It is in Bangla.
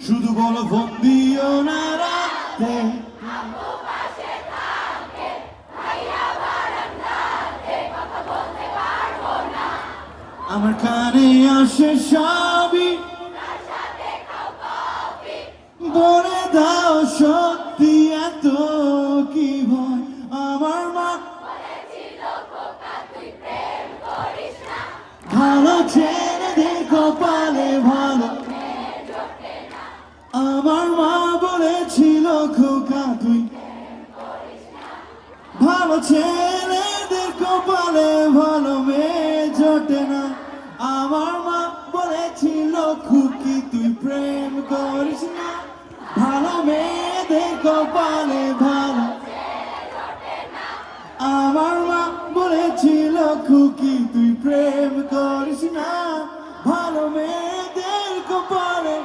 শুধু বলো ফোন দিও না রাতে, আমার কানে আসে সবই, বলে দাও সত্যি এত কি ভয়। আমার মা ভালো ছেড়ে দেখো পালে ভালো, আমার মা বলেছিল খোকা তুই ভালো ছেলেদের কপালে ভালো মেয়ে জোটে না। আমার মা বলেছিল খুকি তুই প্রেম করিস না, ভালো মেয়েদের কপালে ভালো। আমার মা বলেছিল খুকি তুই প্রেম করিস না, ভালো মেয়েদের কপালে